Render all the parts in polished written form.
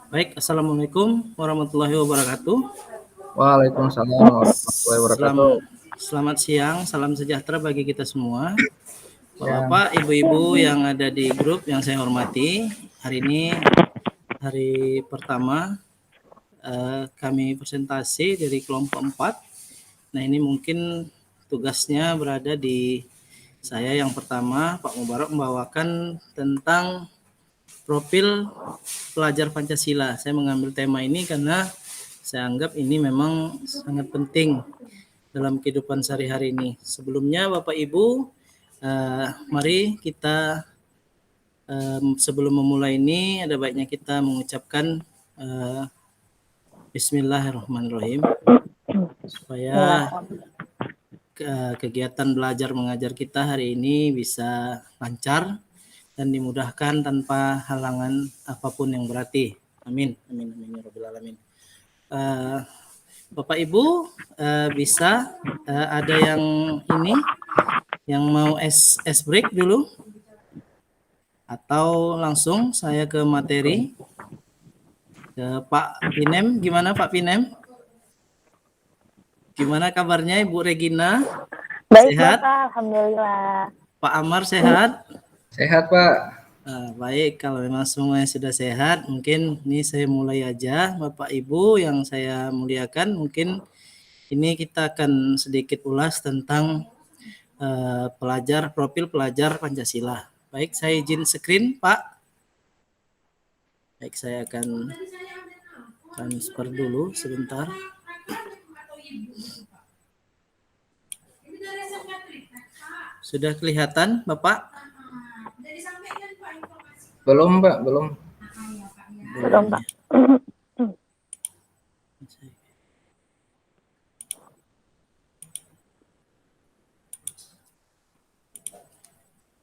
Baik, Assalamualaikum warahmatullahi wabarakatuh. Waalaikumsalam warahmatullahi wabarakatuh. Selamat siang, salam sejahtera bagi kita semua. Ya, Bapak, ibu-ibu yang ada di grup yang saya hormati, hari ini hari pertama kami presentasi dari kelompok 4. Nah, ini mungkin tugasnya berada di saya yang pertama, Pak Mubarak membawakan tentang profil pelajar Pancasila. Saya mengambil tema ini karena saya anggap ini memang sangat penting dalam kehidupan sehari-hari ini. Sebelumnya Bapak Ibu, mari kita sebelum memulai ini ada baiknya kita mengucapkan Bismillahirrahmanirrahim supaya kegiatan belajar mengajar kita hari ini bisa lancar dan dimudahkan tanpa halangan apapun yang berarti. Amin. Amin. Amin. Ya Rabbil Alamin. Bapak Ibu bisa ada yang ini yang mau es break dulu atau langsung saya ke materi ke Pak Pinem. Gimana Pak Pinem? Gimana kabarnya Ibu Regina? Baik Sehat? Bapak, Alhamdulillah. Pak Amar sehat? sehat Pak. Baik, kalau memang semuanya sudah sehat, mungkin ini saya mulai aja. Bapak Ibu yang saya muliakan, mungkin ini kita akan sedikit ulas tentang profil pelajar Pancasila. Baik, saya izin screen, Pak. Baik, saya akan transfer dulu sebentar. Sudah kelihatan, Bapak? Belum Pak, belum. Belum Pak.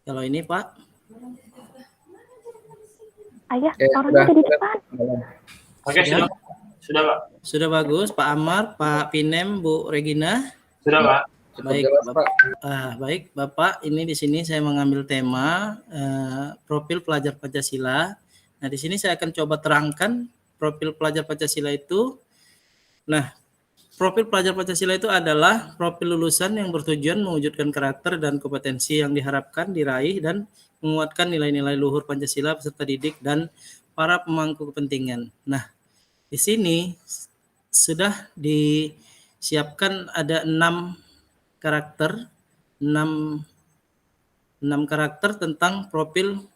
Kalau ini Pak? Ayah, orangnya ada di depan. Oke, sudah Pak. Sudah bagus, Pak Amar, Pak Pinem, Bu Regina. Sudah Pak. Baik, Bapak. Baik, Bapak. Ini di sini saya mengambil tema profil pelajar Pancasila. Nah, di sini saya akan coba terangkan profil pelajar Pancasila itu. Nah, profil pelajar Pancasila itu adalah profil lulusan yang bertujuan mewujudkan karakter dan kompetensi yang diharapkan diraih dan menguatkan nilai-nilai luhur Pancasila peserta didik dan para pemangku kepentingan. Nah, di sini sudah disiapkan ada 6 karakter tentang profil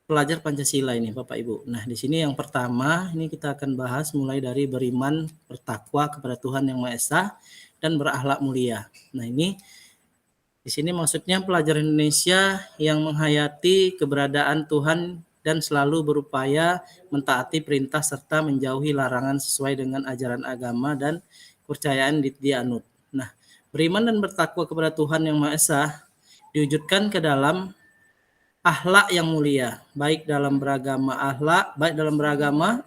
pelajar Pancasila ini Bapak Ibu. Nah, di sini yang pertama ini kita akan bahas mulai dari beriman, bertakwa kepada Tuhan Yang Maha Esa dan berakhlak mulia. Nah, ini di sini maksudnya pelajar Indonesia yang menghayati keberadaan Tuhan dan selalu berupaya mentaati perintah serta menjauhi larangan sesuai dengan ajaran agama dan kepercayaan dianut. Nah, beriman dan bertakwa kepada Tuhan Yang Maha Esa diwujudkan ke dalam akhlak yang mulia, baik dalam beragama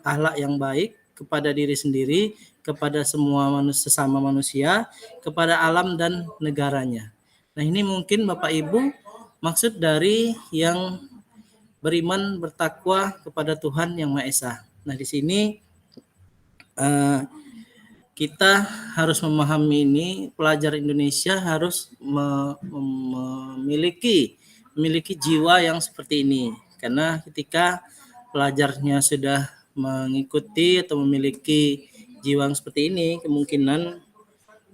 akhlak yang baik kepada diri sendiri, kepada semua sesama manusia, kepada alam dan negaranya. Nah, ini mungkin Bapak Ibu maksud dari yang beriman bertakwa kepada Tuhan Yang Maha Esa. Nah, di sini kita harus memahami ini, pelajar Indonesia harus memiliki jiwa yang seperti ini. Karena ketika pelajarnya sudah mengikuti atau memiliki jiwa yang seperti ini, kemungkinan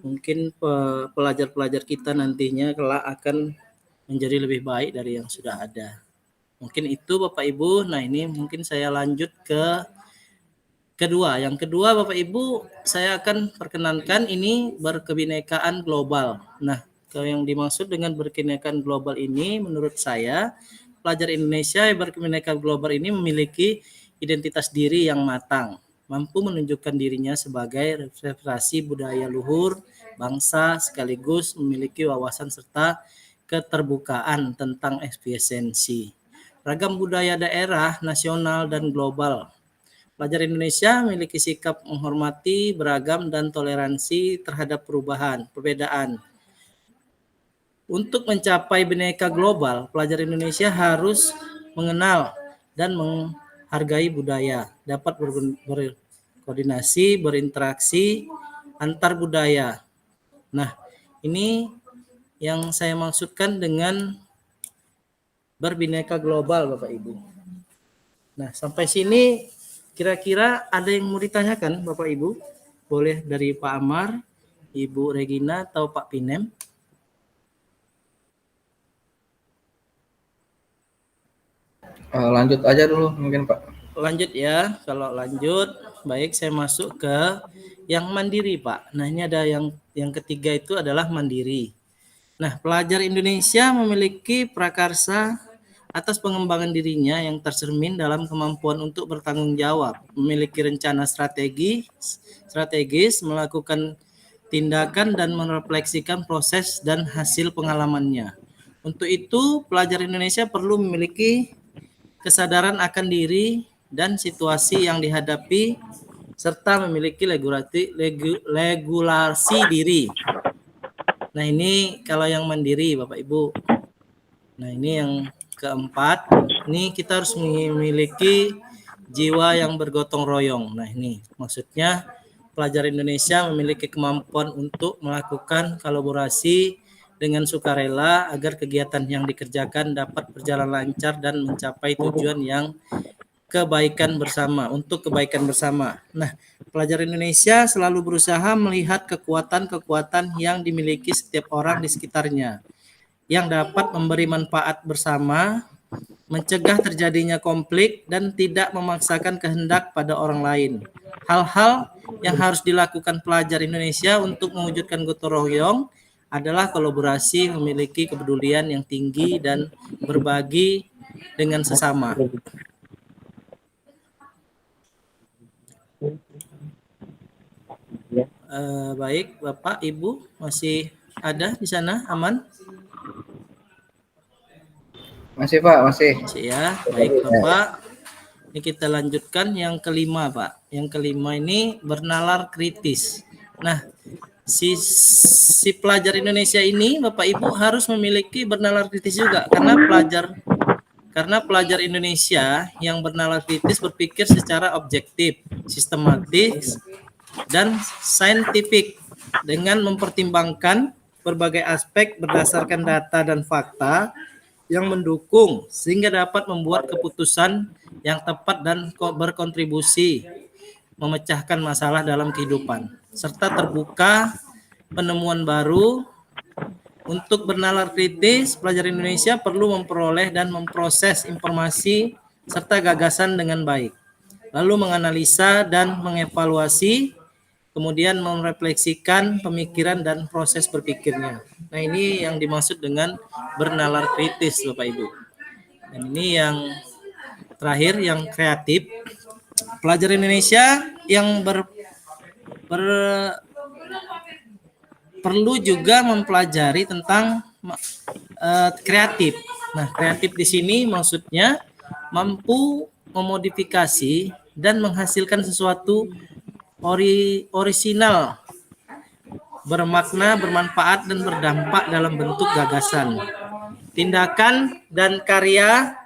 mungkin pelajar-pelajar kita nantinya kelak akan menjadi lebih baik dari yang sudah ada. Mungkin itu Bapak Ibu. Nah, ini mungkin saya lanjut ke kedua. Yang kedua Bapak Ibu, saya akan perkenankan ini berkebinekaan global. Nah, yang dimaksud dengan berkebinekaan global ini menurut saya pelajar Indonesia yang berkebinekaan global ini memiliki identitas diri yang matang, mampu menunjukkan dirinya sebagai representasi budaya luhur bangsa sekaligus memiliki wawasan serta keterbukaan tentang eksistensi ragam budaya daerah, nasional dan global. Pelajar Indonesia memiliki sikap menghormati, beragam, dan toleransi terhadap perbedaan. Untuk mencapai bineka global, pelajar Indonesia harus mengenal dan hargai budaya, dapat berkoordinasi, berinteraksi antar budaya. Nah, ini yang saya maksudkan dengan berbineka global, Bapak Ibu. Nah, sampai sini kira-kira ada yang mau ditanyakan, Bapak Ibu? Boleh dari Pak Amar, Ibu Regina, atau Pak Pinem? Lanjut aja dulu mungkin Pak. Lanjut ya, kalau lanjut, baik saya masuk ke yang mandiri Pak. Nah ini ada yang ketiga itu adalah mandiri. Nah pelajar Indonesia memiliki prakarsa atas pengembangan dirinya yang tercermin dalam kemampuan untuk bertanggung jawab, memiliki rencana strategis, melakukan tindakan dan merefleksikan proses dan hasil pengalamannya. Untuk itu pelajar Indonesia perlu memiliki kesadaran akan diri dan situasi yang dihadapi serta memiliki regulasi diri. Nah ini kalau yang mandiri Bapak Ibu. Nah ini yang keempat, ini kita harus memiliki jiwa yang bergotong royong. Nah ini maksudnya pelajar Indonesia memiliki kemampuan untuk melakukan kolaborasi dengan sukarela agar kegiatan yang dikerjakan dapat berjalan lancar dan mencapai tujuan yang kebaikan bersama, untuk kebaikan bersama. Nah, pelajar Indonesia selalu berusaha melihat kekuatan-kekuatan yang dimiliki setiap orang di sekitarnya yang dapat memberi manfaat bersama, mencegah terjadinya konflik dan tidak memaksakan kehendak pada orang lain. Hal-hal yang harus dilakukan pelajar Indonesia untuk mewujudkan gotong royong adalah kolaborasi, memiliki kepedulian yang tinggi dan berbagi dengan sesama. Baik, Bapak, Ibu masih ada di sana, aman? Masih Pak, masih. Masih ya, baik Bapak. Ini kita lanjutkan yang kelima, Pak. Yang kelima ini bernalar kritis. Nah, si pelajar Indonesia ini Bapak Ibu harus memiliki bernalar kritis juga karena pelajar Indonesia yang bernalar kritis berpikir secara objektif, sistematis dan saintifik dengan mempertimbangkan berbagai aspek berdasarkan data dan fakta yang mendukung sehingga dapat membuat keputusan yang tepat dan berkontribusi memecahkan masalah dalam kehidupan serta terbuka penemuan baru. Untuk bernalar kritis, pelajar Indonesia perlu memperoleh dan memproses informasi serta gagasan dengan baik, lalu menganalisa dan mengevaluasi, kemudian merefleksikan pemikiran dan proses berpikirnya. Nah ini yang dimaksud dengan bernalar kritis Bapak Ibu. Dan ini yang terakhir yang kreatif. Pelajar Indonesia yang perlu juga mempelajari tentang kreatif. Nah, kreatif di sini maksudnya mampu memodifikasi dan menghasilkan sesuatu orisinal, bermakna, bermanfaat, dan berdampak dalam bentuk gagasan, tindakan, dan karya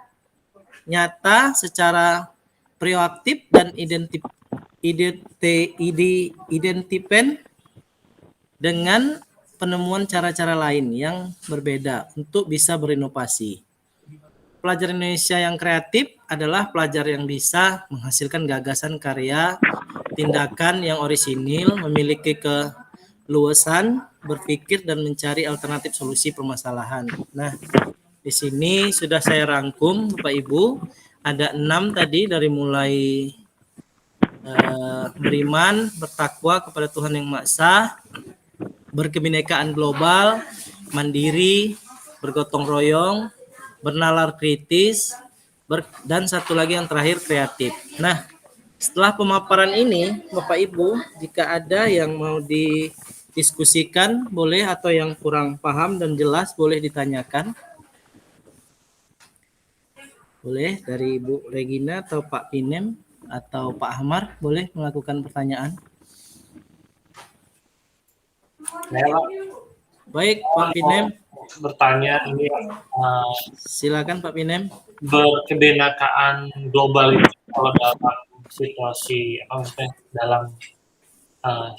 nyata secara proaktif dan identipen dengan penemuan cara-cara lain yang berbeda untuk bisa berinovasi. Pelajar Indonesia yang kreatif adalah pelajar yang bisa menghasilkan gagasan, karya, tindakan yang orisinil, memiliki keluasan berpikir dan mencari alternatif solusi permasalahan. Nah, di sini sudah saya rangkum Bapak Ibu, ada 6 tadi dari mulai beriman, bertakwa kepada Tuhan Yang Maha Esa, berkebinekaan global, mandiri, bergotong royong, bernalar kritis, dan satu lagi yang terakhir kreatif. Nah, setelah pemaparan ini, Bapak Ibu, jika ada yang mau didiskusikan, boleh, atau yang kurang paham dan jelas, boleh ditanyakan. Boleh dari Ibu Regina atau Pak Pinem atau Pak Ahmar, boleh melakukan pertanyaan. Baik, Pak Pinem. Bertanya ini silakan Pak Pinem. Berkebinekaan global itu kalau dalam situasi apa maksudnya dalam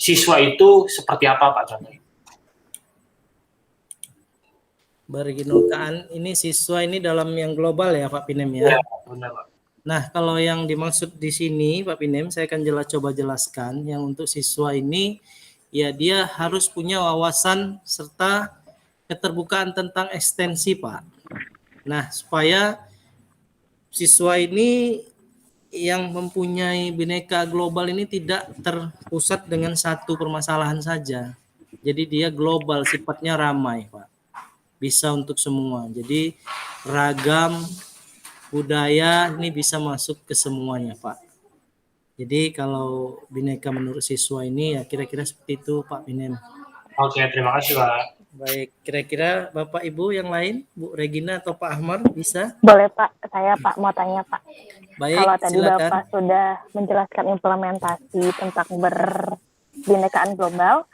siswa itu seperti apa Pak contohnya? Berginokaan ini siswa ini dalam yang global ya Pak Pinem ya. Iya, benar Pak. Nah, kalau yang dimaksud di sini Pak Pinem, saya akan coba jelaskan yang untuk siswa ini ya dia harus punya wawasan serta keterbukaan tentang ekstensi Pak. Nah, supaya siswa ini yang mempunyai Bhinneka Global ini tidak terpusat dengan satu permasalahan saja. Jadi dia global, sifatnya ramai Pak. Bisa untuk semua. Jadi ragam budaya ini bisa masuk ke semuanya Pak. Jadi kalau Bhinneka menurut siswa ini ya kira-kira seperti itu Pak Binem. Oke, terima kasih Pak. Baik, kira-kira Bapak Ibu yang lain, Bu Regina atau Pak Ahmad bisa? Boleh Pak, saya Pak mau tanya Pak. Baik, Kalau tadi silakan. Bapak sudah menjelaskan implementasi tentang berbhinekaan global,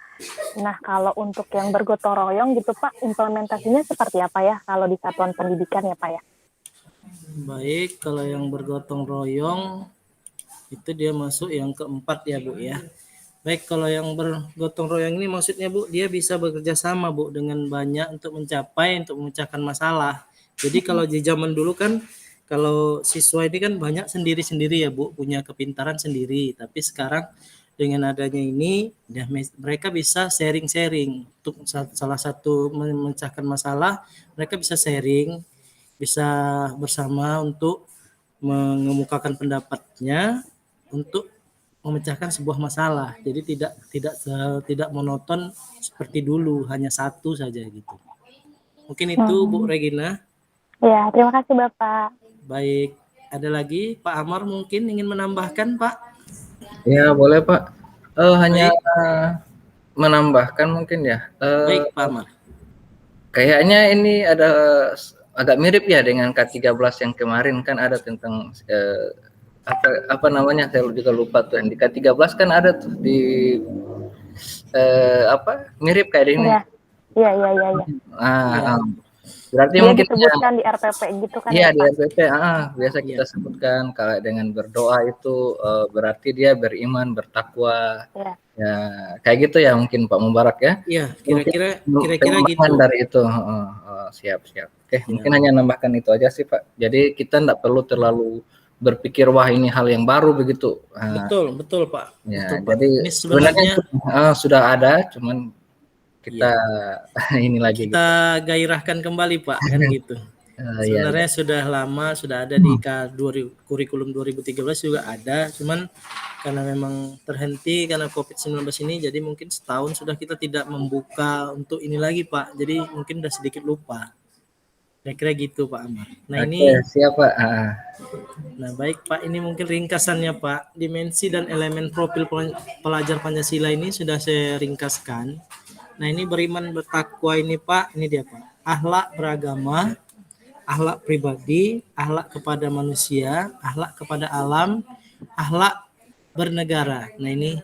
nah kalau untuk yang bergotong royong gitu Pak, implementasinya seperti apa ya kalau di satuan pendidikan ya Pak ya? Baik, kalau yang bergotong royong itu dia masuk yang keempat ya Bu ya. Baik, kalau yang bergotong royong ini maksudnya Bu, dia bisa bekerja sama Bu dengan banyak untuk memecahkan masalah. Jadi kalau di zaman dulu kan kalau siswa ini kan banyak sendiri-sendiri ya Bu, punya kepintaran sendiri. Tapi sekarang dengan adanya ini ya mereka bisa sharing-sharing untuk salah satu memecahkan masalah, mereka bisa sharing, bisa bersama untuk mengemukakan pendapatnya untuk memecahkan sebuah masalah. Jadi tidak monoton seperti dulu hanya satu saja gitu. Mungkin itu Bu Regina. Ya, terima kasih Bapak. Baik, ada lagi Pak Amar mungkin ingin menambahkan Pak? Ya boleh Pak. Hanya menambahkan mungkin ya. Baik Pak Amar. Kayaknya ini ada agak mirip ya dengan K13 yang kemarin kan ada tentang apa namanya, saya juga lupa tuh. Yang di K13 kan ada tuh di mirip kayak ini. Iya. Berarti dia mungkin disebutkan di RPP gitu kan? Iya, di RPP biasa kita sebutkan kalau dengan berdoa itu berarti dia beriman, bertakwa. Ya, kayak gitu ya mungkin Pak Mubarak ya. Iya, kira-kira gitu. Dari itu. Siap. Oke, mungkin hanya nambahkan itu aja sih Pak. Jadi kita tidak perlu terlalu berpikir wah ini hal yang baru begitu. Betul Pak. Ya, betul, jadi Pak. Ini sebenarnya sudah ada, cuman kita ini lagi kita gairahkan kembali Pak kan gitu. Sebenarnya sudah lama, sudah ada di kurikulum 2013 juga ada, cuman karena memang terhenti karena COVID-19 ini, jadi mungkin setahun sudah kita tidak membuka untuk ini lagi Pak. Jadi mungkin udah sedikit lupa. Kira-kira gitu Pak Amar. Nah ini siap Pak. Nah baik Pak, ini mungkin ringkasannya Pak. Dimensi dan elemen profil pelajar Pancasila ini sudah saya ringkaskan. Nah ini beriman bertakwa ini Pak, ini dia Pak. Akhlak beragama, akhlak pribadi, akhlak kepada manusia, akhlak kepada alam, akhlak bernegara. Nah ini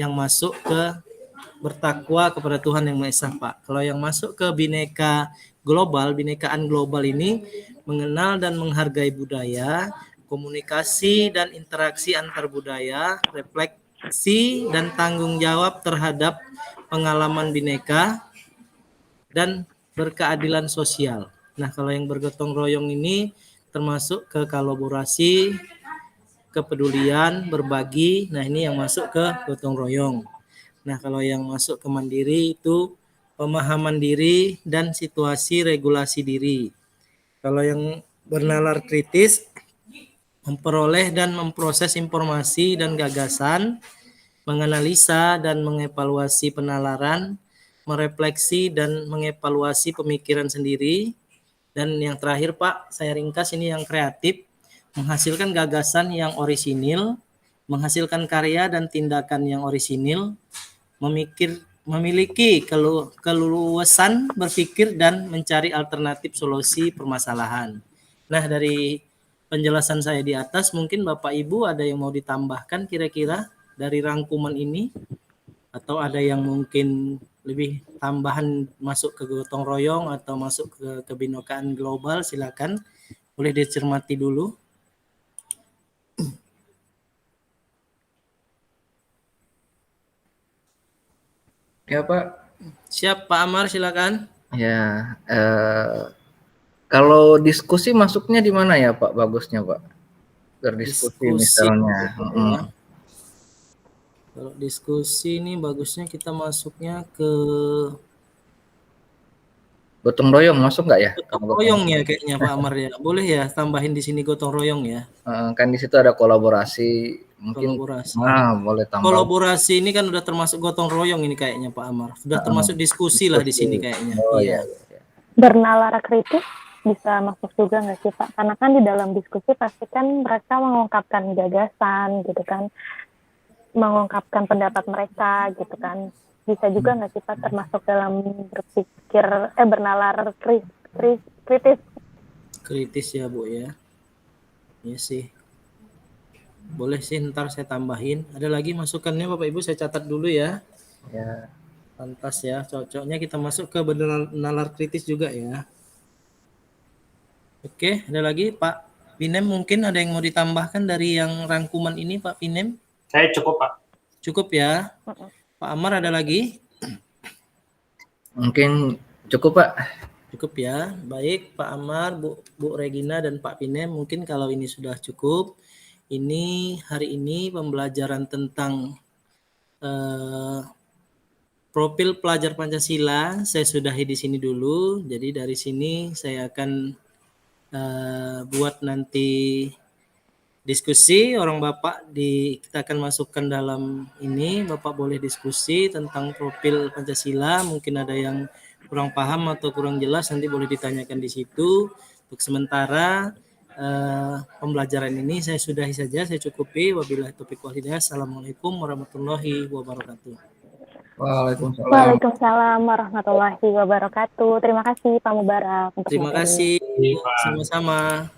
yang masuk ke bertakwa kepada Tuhan Yang Maha Esa Pak. Kalau yang masuk ke Bhinneka-Bhinnekaaan global ini mengenal dan menghargai budaya, komunikasi dan interaksi antar budaya, refleksi dan tanggung jawab terhadap pengalaman bineka dan berkeadilan sosial. Nah, kalau yang bergotong royong ini termasuk ke kolaborasi, kepedulian, berbagi. Nah, ini yang masuk ke gotong royong. Nah, kalau yang masuk ke mandiri itu pemahaman diri dan situasi regulasi diri. Kalau yang bernalar kritis, memperoleh dan memproses informasi dan gagasan, menganalisa dan mengevaluasi penalaran, merefleksi dan mengevaluasi pemikiran sendiri. Dan yang terakhir Pak, saya ringkas ini yang kreatif, menghasilkan gagasan yang orisinil, menghasilkan karya dan tindakan yang orisinil, memiliki keluasan berpikir dan mencari alternatif solusi permasalahan. Nah, dari penjelasan saya di atas, mungkin Bapak Ibu ada yang mau ditambahkan kira-kira dari rangkuman ini? Atau ada yang mungkin lebih tambahan masuk ke gotong royong atau masuk ke kebhinnekaaan global, silakan. Boleh dicermati dulu. Ya Pak. Siap Pak Amar, silakan. Ya, kalau diskusi masuknya di mana ya Pak bagusnya Pak? Berdiskusi Diskusi misalnya. ya. Kalau diskusi ini bagusnya kita masuknya ke Gotong royong masuk nggak ya? gotong royong ya kayaknya Pak Amar ya. Boleh ya tambahin di sini gotong royong ya. Kan di situ ada kolaborasi, mungkin Kolaborasi. boleh tambah. Kolaborasi ini kan udah termasuk gotong royong ini kayaknya Pak Amar. Sudah termasuk diskusi lah di sini kayaknya. Oh Iya. iya. Bernalar kritis bisa masuk juga nggak sih Pak? Karena kan di dalam diskusi pasti kan mereka mengungkapkan gagasan gitu kan, mengungkapkan pendapat mereka gitu kan. Bisa juga nggak sih Pak termasuk dalam berpikir bernalar kritis? Kritis ya Bu ya. Iya sih. Boleh sih ntar saya tambahin. Ada lagi masukannya Bapak Ibu saya catat dulu ya. Ya. Pantas ya, cocoknya kita masuk ke nalar kritis juga ya. Oke, ada lagi Pak Pinem, mungkin ada yang mau ditambahkan dari yang rangkuman ini Pak Pinem? Saya cukup Pak. Cukup ya. Pak Amar ada lagi? Mungkin cukup Pak. Cukup ya. Baik Pak Amar, Bu Regina dan Pak Pinem, mungkin kalau ini sudah cukup. Ini hari ini pembelajaran tentang profil pelajar Pancasila saya sudahi di sini dulu. Jadi dari sini saya akan buat nanti diskusi orang Bapak kita akan masukkan dalam ini. Bapak boleh diskusi tentang profil Pancasila. Mungkin ada yang kurang paham atau kurang jelas nanti boleh ditanyakan di situ. Untuk sementara pembelajaran ini saya sudahi saja, saya cukupi. Wabillahi taufiq wal hidayah. Assalamualaikum warahmatullahi wabarakatuh. Waalaikumsalam. Waalaikumsalam warahmatullahi wabarakatuh. Terima kasih Pak Mubarak. Terima kasih. Sama-sama.